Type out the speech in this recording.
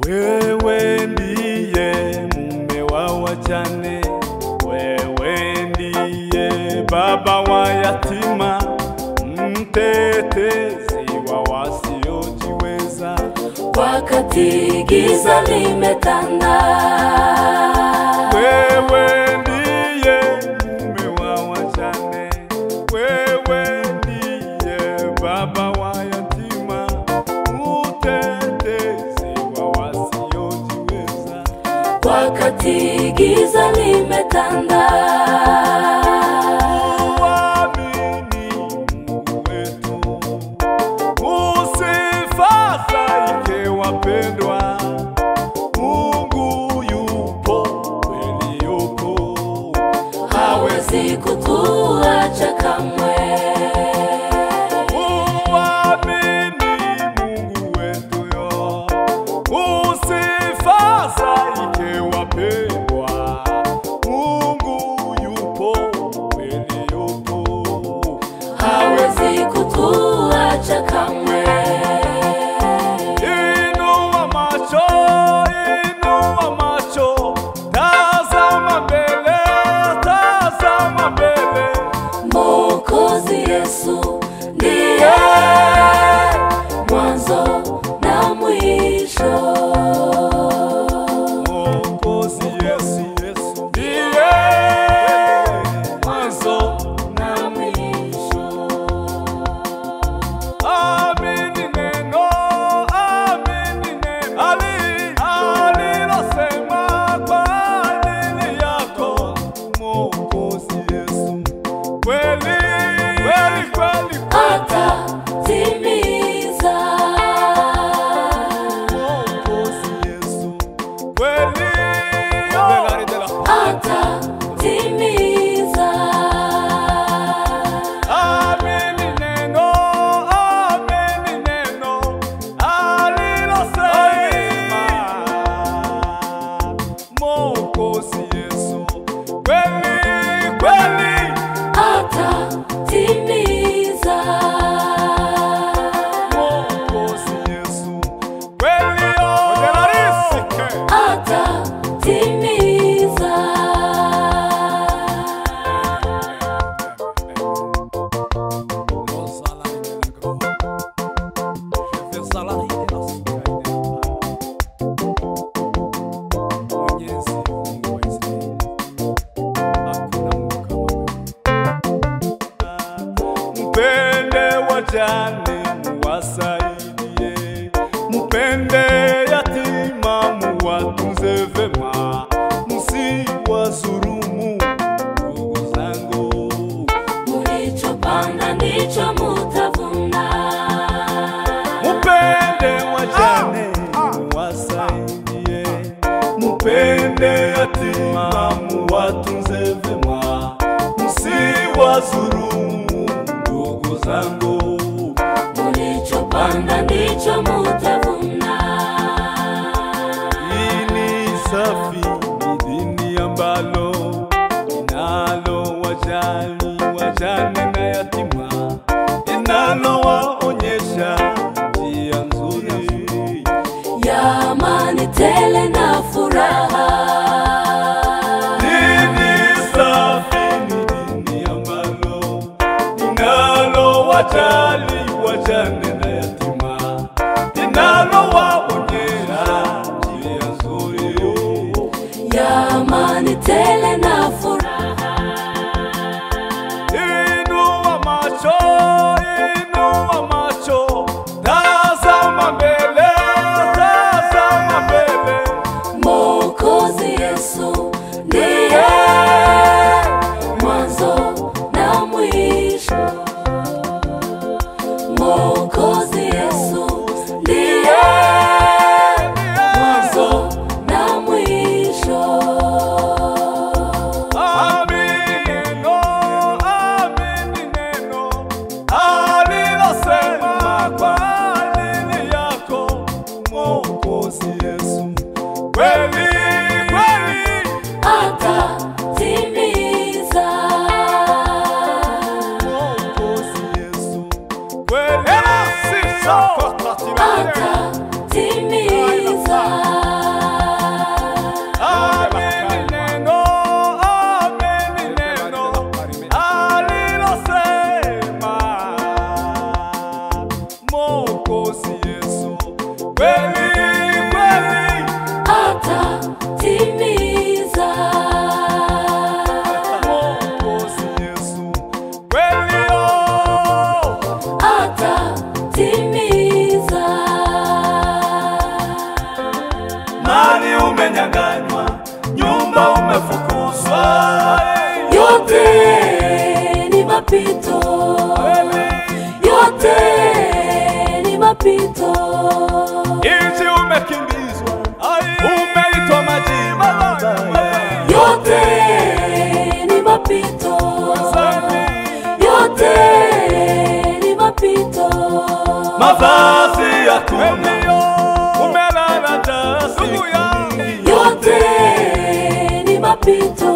Wewe ndiye mume wa wajane, wewe ndiye baba wa yatima, mtetezi wa wasiojiweza. Wakati giza limetanda, wewe ndiye mume wa wajane, wewe ndiye baba wa yatima, mtetezi wa wasiojiweza. wakati giza limetanda, Uamini Mungu wetu, usifadhaike wapendwa, Mungu yupo, kweli yupo, hawezi kutuacha kamwe. uamini Mungu wetu yo, usifadhaike wapendwa, Mungu yupo, kweli yupo, Hawezi kutuacha kamwe. Inua macho, tazama mbele, tazama mbele. Mwokozi Yesu ndiye mwanzo na mwisho. Mwokozi Yesu ndiye mwanzo Na mwisho. amini neno, alilosema kwa ajili yako. Mwokozi Yesu kweli kweli Atatimiza. Mwokozi Yesu kweli Atatimiza. amini neno, alilosema. Mwokozi Yesu kweli Atatimiza. Mwokozi Yesu kweli Atatimiza. Mpende wajane muwasaidie, mpende yatima muwatunze vema, msiwadhulumu ndugu zangu. Mlichopanda ndicho mutavuna. Mpende wajane muwasaidie, mpende yatima muwatunze vema, msiwadhulumu ndugu zangu. Mlichopanda ndicho mutavuna. Dini safi ni dini ambalo inalo wajali wajane na yatima, inalowaonyesha njia nzuri Ya amani tele na furaha. Dini safi ni dini ambalo inalowajali wajane na yatima, inalowaonyesha njia nzuri Ya amani tele na furaha. Inua macho, tazama mbele, atatimiza. Mali umenyang'anywa, nyumba umefukuzwa, yote ni mapito, yote ni mapito. nchi umekimbizwa, umeitwa majina, Yote ni mapito, yote ni mapito. mavazi hakuna, umelala njaa, Yote ni mapito,